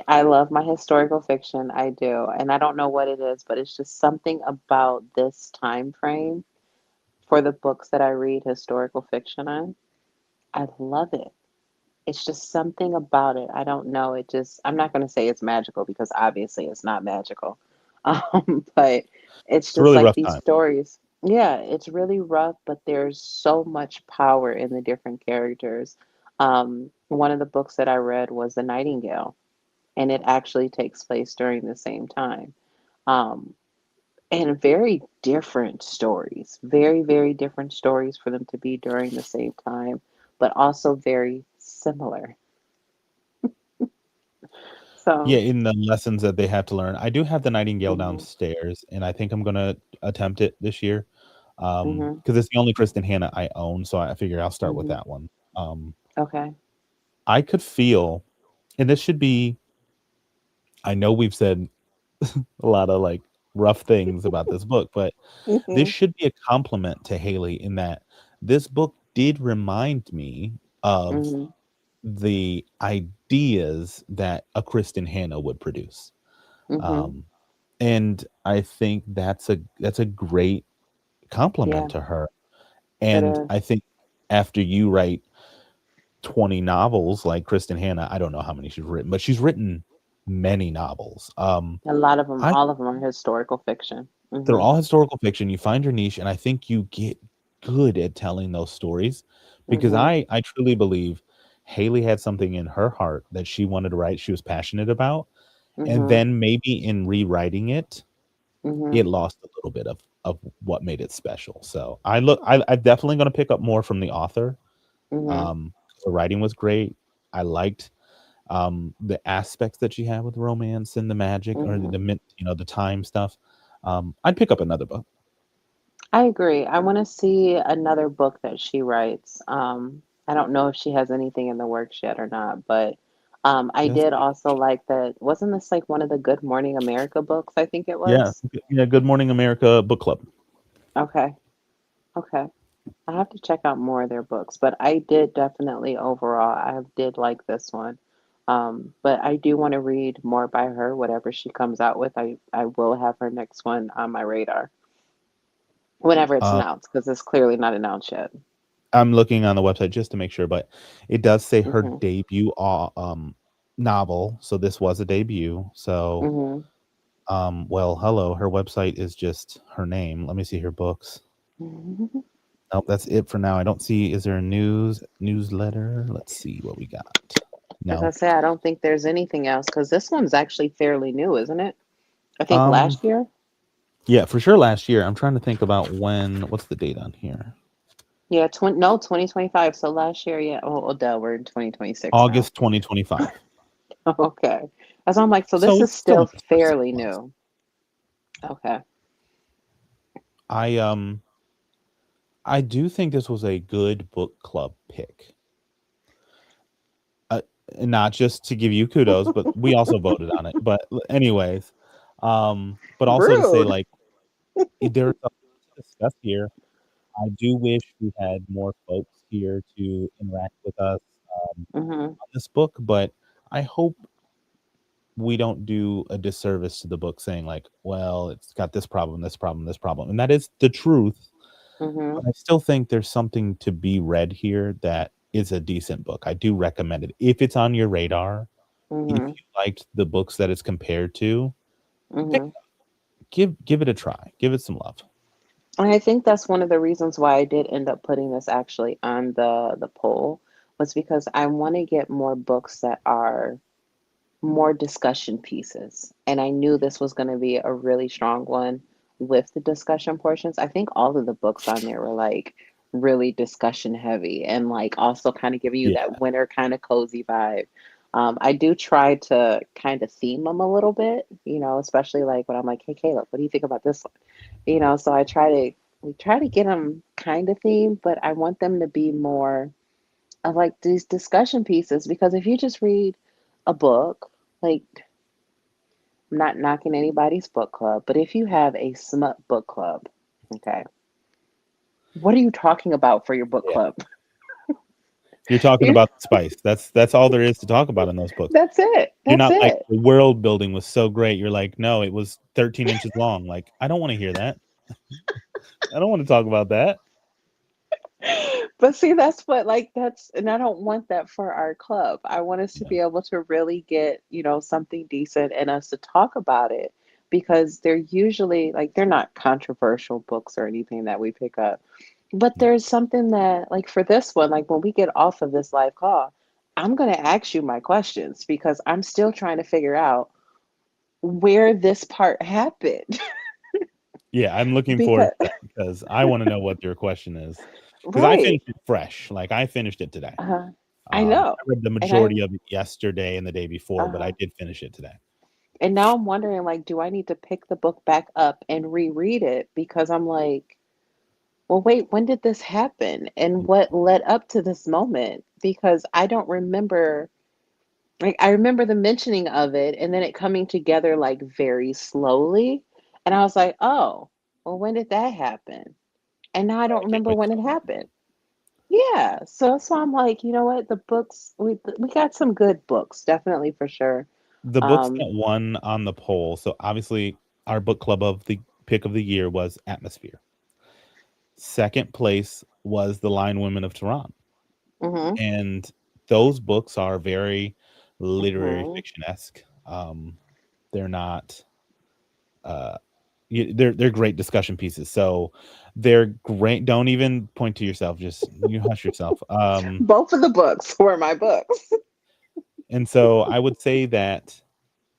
I love my historical fiction. I do. And I don't know what it is, but it's just something about this time frame for the books that I read historical fiction on. I love it. It's just something about it. I don't know. I'm not going to say it's magical because obviously it's not magical. But it's It's a just really like rough these time. stories. Yeah, it's really rough, but there's so much power in the different characters. One of the books that I read was The Nightingale, and it actually takes place during the same time. Um, and very different stories, very, very different stories for them to be during the same time, but also very similar. Yeah, So, in the lessons that they have to learn. I do have the Nightingale mhm, downstairs, and I think I'm gonna attempt it this year, mhm, because it's the only Kristen Hannah I own, so I figure I'll start with mhm. that one. Um, Okay. I could feel, and this should be, I know we've said a lot of, like, rough things about this book, but this Mhm, should be a compliment to Haley in that this book did remind me of mhm, the ideas that a Kristen Hannah would produce. mhm. Um, and I think that's a great compliment Yeah, to her. it And is. I think after you write 20 novels like Kristen Hannah, I don't know how many she's written, but she's written many novels. A lot of them, I all of them are historical fiction. They're Mhm, all historical fiction. You find your niche, and I think you get good at telling those stories because mhm, I truly believe Haley had something in her heart that she wanted to write, she was passionate about, and mhm, then maybe in rewriting it, mhm, it lost a little bit of what made it special. So I'm definitely gonna pick up more from the author. mhm, Um, the writing was great. I liked the aspects that she had with romance and the magic or mhm. the time stuff. I'd pick up another book. I agree. I want to see another book that she writes. I don't know if she has anything in the works yet or not, but I Yes. did also like that. Wasn't this like one of the Good Morning America books? I think it Yeah. was. Yeah. Good Morning America book club. Okay. Okay. I have to check out more of their books, but I did definitely overall, I did like this one. But I do want to read more by her, whatever she comes out with. I will have her next one on my radar whenever it's Um, announced, because it's clearly not announced yet. I'm looking on the website just to make sure, but it does say her Hmm. debut novel. So this was a debut. So Hmm. well, hello. Her website is just her name. Let me see her books. Nope, that's it for now. I don't see. Is there a newsletter? Let's see what we got. As I No. say, I don't think there's anything else because this one's actually fairly new, isn't it? I think Um, last year. yeah, for sure last year. I'm trying to think about when, what's the date on here? Yeah, 2025. So last year, yeah. Oh, Odell, we're in 2026 now. August 2025. Okay. As I'm like, so this So is it's still still in its first 6 fairly months. new. Okay. I I do think this was a good book club pick. Uh, Not just to give you kudos, but we also voted on it. But anyways, but also to say Rude. like there's a lot to discuss here. I do wish we had more folks here to interact with us Hmm. on this book, but I hope we don't do a disservice to the book saying like, well, it's got this problem, this problem, this problem. And that is the truth. Hmm. But I still think there's something to be read here that is a decent book. I do recommend it. If it's on your radar, if Hmm. you liked the books that it's compared to, pick, Hmm. give it a try. Give it some love. And I think that's one of the reasons why I did end up putting this actually on the poll was because I want to get more books that are more discussion pieces. And I knew this was going to be a really strong one with the discussion portions. I think all of the books on there were like really discussion heavy and like also kind of giving you Yeah. that winter kind of cozy vibe. I do try to kind of theme them a little bit, especially like when I'm like, hey, Caleb, what do you think about this one? So we try to get them kind of themed, but I want them to be more of like these discussion pieces because if you just read a book, like I'm not knocking anybody's book club, but if you have a smut book club, okay, what are you talking about for your book Yeah. club? You're talking You- about the spice. That's all there is to talk about in those books. That's it. You're That's not like it. the world building was so great. You're like, no, it was 13 inches long. Like, I don't want to hear that. I don't want to talk about that. But see, that's what like that's and I don't want that for our club. I want us to Yeah. be able to really get, something decent and us to talk about it because they're usually like they're not controversial books or anything that we pick up. But Yeah. there's something that like for this one, like when we get off of this live call, I'm going to ask you my questions because I'm still trying to figure out where this part happened. Yeah, I'm looking forward Because to that because I want to know what your question is. Because I right. finished it fresh. Like I finished it today. I know. I read the And I majority of it yesterday and the day before, but I uh did finish it today. and now I'm wondering like do I need to pick the book back up and reread it because I'm like, well wait, when did this happen and what led up to this moment? Because I don't remember. Like, I remember the mentioning of it and then it coming together, like, very slowly, and I was like, "Oh, well, when did that happen?" And now I I don't can't remember wait to when it talk about happened. Yeah, so I'm like, "You know what? The books we got some good books, definitely for sure." it. The books that Um, won on the poll. So obviously, our book club of the pick of the year was Atmosphere. Second place was The Lion Women of Tehran. mhm, And those books are very literary mhm. fiction esque. They're not uh, they're great discussion pieces. So they're great. Don't even point to yourself. Just you hush yourself. Both of the books were my books. And so I would say that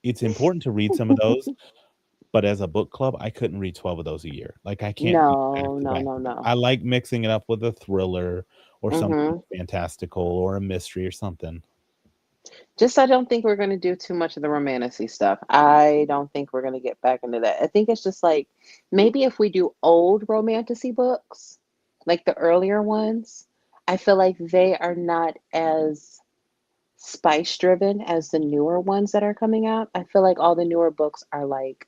it's important to read some of those, but as a book club, I couldn't read 12 of those a year. Like I can't do back No, to no, back no, to back. no. I like mixing it up with a thriller or something Mhm. fantastical or a mystery or something. Just I don't think we're going to do too much of the romantasy stuff. I don't think we're going to get back into that. I think it's just like maybe if we do old romantasy books, like the earlier ones, I feel like they are not as spice driven as the newer ones that are coming out. I feel like all the newer books are like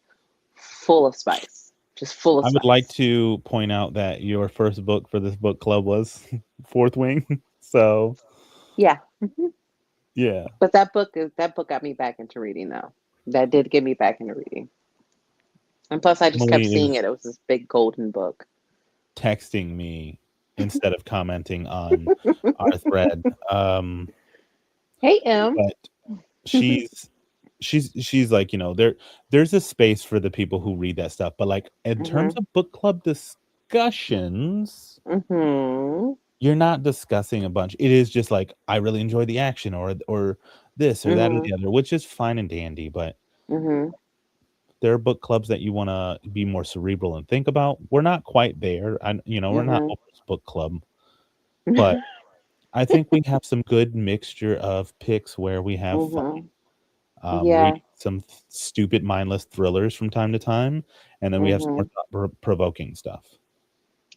full of spice, just full of I would like spice. to point out that your first book for this book club was Fourth Wing. So Yeah. Mhm. yeah, But that book got me back into reading though. That did get me back into reading. And plus I just kept Emily seeing is it. It was this big golden book. texting me instead of commenting on our thread. Hey M. But she's she's like, there's a space for the people who read that stuff, but like in terms Mhm. of book club discussions, Mhm. you're not discussing a bunch. It is just like I really enjoy the action or this or that or Mhm. the other, which is fine and dandy, but Mhm. there are book clubs that you want to be more cerebral and think about. We're not quite there. We're not Mhm. Oprah's book club, but I think we have some good mixture of picks where we have fun, Mhm. Yeah. reading some stupid, mindless thrillers from time to time, and then we have some more Mhm. thought-provoking stuff.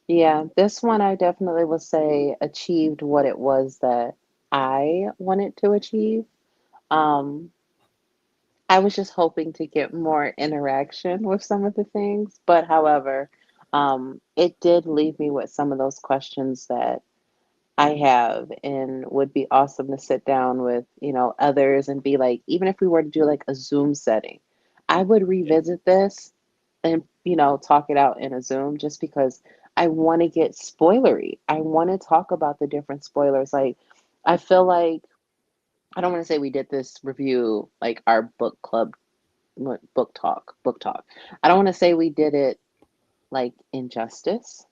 Yeah. This one I definitely would say achieved what it was that I wanted to achieve. Um, I was just hoping to get more interaction with some of the things, but however, it did leave me with some of those questions that I have and would be awesome to sit down with, others and be like, even if we were to do like a Zoom setting, I would Yeah. revisit this and, talk it out in a Zoom just because I want to get spoilery. I want to talk about the different spoilers. Like, I feel like, I don't want to say we did this review, like our book club, book talk. I don't want to say we did it like injustice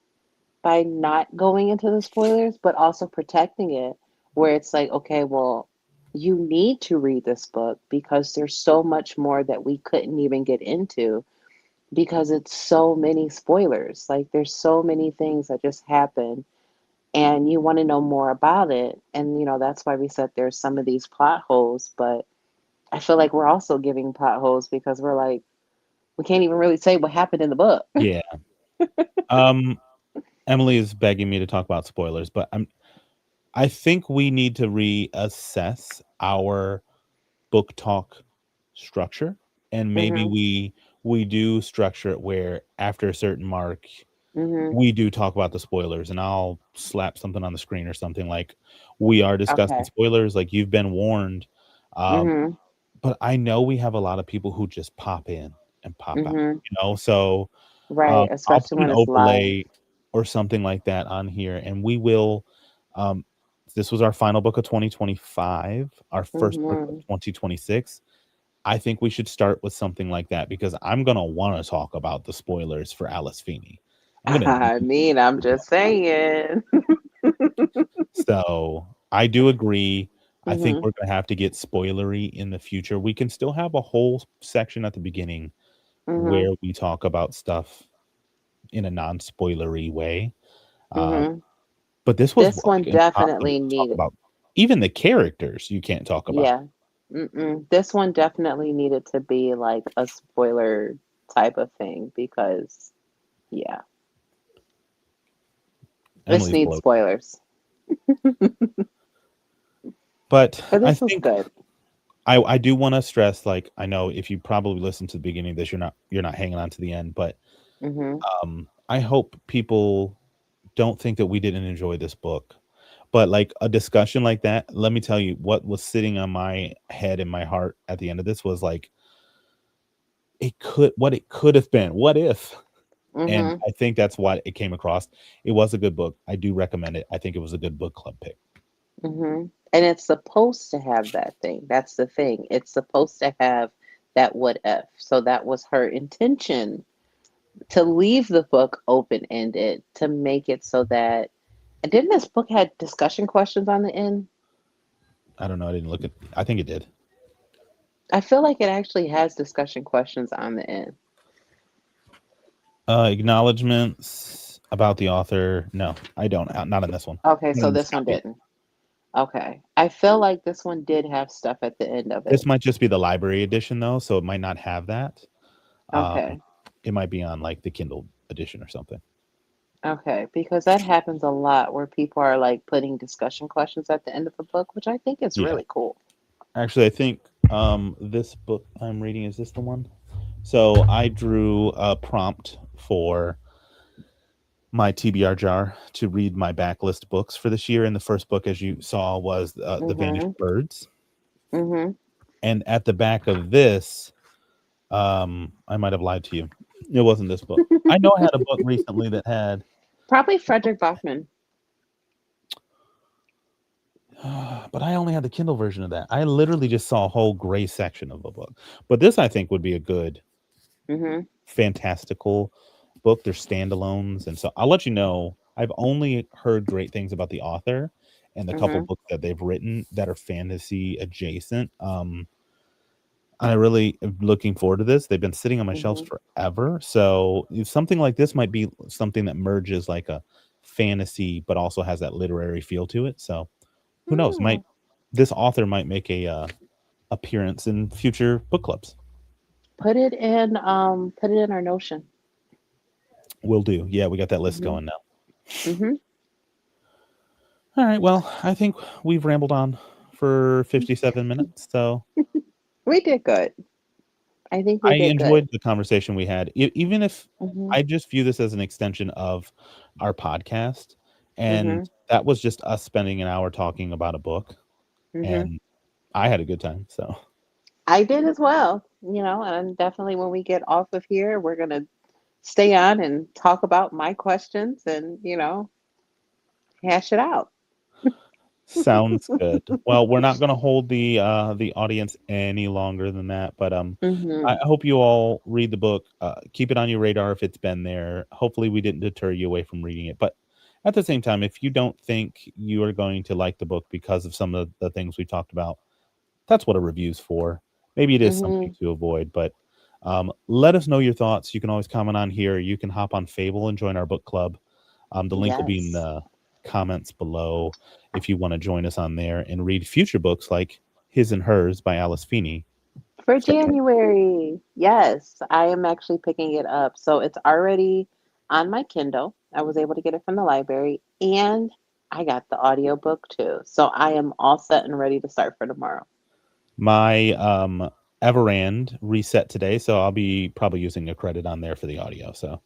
by not going into the spoilers, but also protecting it where it's like, okay, well, you need to read this book because there's so much more that we couldn't even get into because it's so many spoilers. Like there's so many things that just happen and you want to know more about it. And that's why we said there's some of these plot holes, but I feel like we're also giving plot holes because we're like, we can't even really say what happened in the book. Yeah. Um, Emily is begging me to talk about spoilers, but I think we need to reassess our book talk structure, and maybe Mhm. we do structure it where after a certain mark Mhm. we do talk about the spoilers, and I'll slap something on the screen or something like we are discussing Okay. spoilers, like you've been warned. Um, Mhm. but I know we have a lot of people who just pop in and pop out, Mhm. so Right, I'll especially put an when it's live. overlay or something like that on here, and we will. Um, this was our final book of 2025, our first book of Mhm. 2026. I think we should start with something like that because I'm gonna want to talk about the spoilers for Alice Feeney. I'm gonna I need mean, I'm to talk just about saying. So I do agree. I think Mhm. we're gonna have to get spoilery in the future. We can still have a whole section at the beginning Mhm. where we talk about stuff in a non-spoilery way. Um, Mhm. but this was This like one impossible definitely to talk needed. about. Even the characters you can't talk about. Yeah. Mm-mm. This one definitely needed to be like a spoiler type of thing because yeah, this Emily's needs bloated. spoilers. But But I this was think good. I do want to stress, like, I know if you probably listened to the beginning of this, you're not hanging on to the end, but Mhm. I hope people don't think that we didn't enjoy this book. But like a discussion like that, let me tell you what was sitting on my head and my heart at the end of this was like it could have been. What if? And Mhm. I think that's what it came across. It was a good book. I do recommend it. I think it was a good book club pick. Mhm. And it's supposed to have that thing. That's the thing. It's supposed to have that what if. So that was her intention to leave the book open ended to make it so that and didn't this book had discussion questions on the end? I don't know. I didn't look at I think it did. I feel like it actually has discussion questions on the end. Acknowledgments about the author. No, I don't. Not in this one. Okay, Not so in this this one copy. didn't. Okay. I feel like this one did have stuff at the end of This it. might just be the library edition though, so it might not have that. Um, Okay. it might be on like the Kindle edition or something. Okay. Because that happens a lot where people are like putting discussion questions at the end of a book, which I think is Yeah. really cool. Actually, I think this book I'm reading, is this the one? So I drew a prompt for my TBR jar to read my backlist books for this year, and the first book, as you saw, was The Vanished Mm-hmm. Birds. Mm-hmm. And at the back of this, I might have lied to you. It wasn't this book. I know I had a book recently that had, Probably Frederick Bachman. but I only had the Kindle version of that. I literally just saw a whole gray section of a book. But this, I think, would be a good Mm-hmm. fantastical book. They're standalones, and so I'll let you know. I've only heard great things about the author and the couple Mm-hmm. books that they've written that are fantasy adjacent. I really am looking forward to this. They've been sitting on my shelves Mm-hmm. forever, so something like this might be something that merges like a fantasy, but also has that literary feel to it. So who knows? Hmm. Might this author might make a appearance in future book clubs? Put it in our Notion. Will do. Yeah, we got that list Mm-hmm. going now. Mm-hmm. All right. Well, I think we've rambled on for 57 minutes. So We did good. I think I we did good. enjoyed the conversation we had. Even if Mm-hmm. I just view this as an extension of our podcast, and Mm-hmm. that was just us spending an hour talking about a book, Mm-hmm. and I had a good time. So I did as well, and definitely when we get off of here, we're gonna stay on and talk about my questions and, hash it out. sounds good. Well, we're not going to hold the audience any longer than that, but I Mm-hmm. hope you all read the book. Keep it on your radar if it's been there. Hopefully, we didn't deter you away from reading it. But at the same time, if you don't think you are going to like the book because of some of the things we talked about, that's what a review's for. Maybe it is something Mm-hmm. to avoid, but let us know your thoughts. You can always comment on here. You can hop on Fable and join our book club. The link will be in Yes. the comments below if you want to join us on there and read future books like His and Hers by Alice Feeney. For January. Yes, I am actually picking it up. So it's already on my Kindle. I was able to get it from the library and I got the audiobook too. So I am all set and ready to start for tomorrow. My Everand reset today, so I'll be probably using a credit on there for the audio. So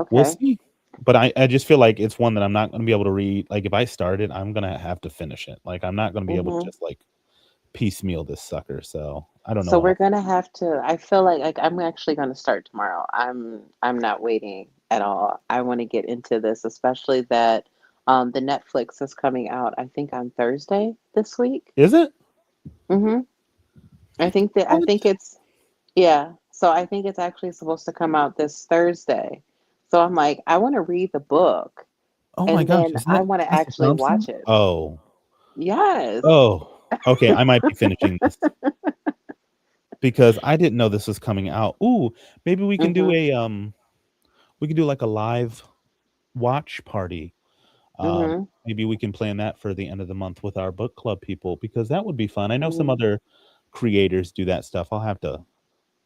we'll Okay. see. But I just feel like it's one that I'm not going to be able to read. Like if I start it, I'm going to have to finish it. Like I'm not going to be able to Hmm. just like piecemeal this sucker. So I don't know So what we're I'll. gonna have to. I feel like I'm actually gonna start tomorrow. I'm not waiting at all. I want to get into this, especially that the Netflix is coming out. I think on Thursday this week. Is it? Hmm. I What? think it's yeah. So I think it's actually supposed to come out this Thursday. So I'm like, I want to read the book Oh my and gosh, then isn't I it want to Tessa actually Thompson? watch it. Oh. Yes. Oh. Okay, I might be finishing this because I didn't know this was coming out. Ooh, maybe we can do Hmm. a we can do like a live watch party. Hmm. Maybe we can plan that for the end of the month with our book club people because that would be fun. I know some Hmm. other creators do that stuff. I'll have to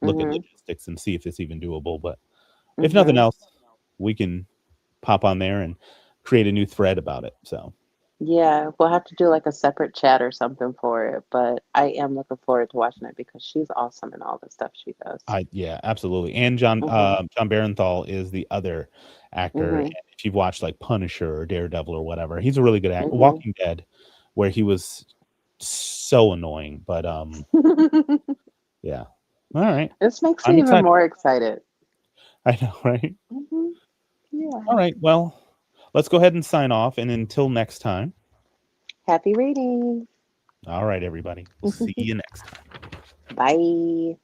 look at Hmm. logistics and see if it's even doable, but if nothing Hmm. else, we can pop on there and create a new thread about it. So Yeah, we'll have to do like a separate chat or something for it, but I am looking forward to watching it because she's awesome in all the stuff she does. yeah, absolutely. And Mhm. John Barenthal is the other actor. And Mhm. if you've watched like Punisher or Daredevil or whatever, he's a really good actor. Mhm. Walking Dead, where he was so annoying, but yeah. All right, This makes I'm me even excited. more excited. I know, right? Mhm. All Yeah. right, well, let's go ahead and sign off. And until next time, Happy reading. all right, everybody, we'll see you next time. Bye.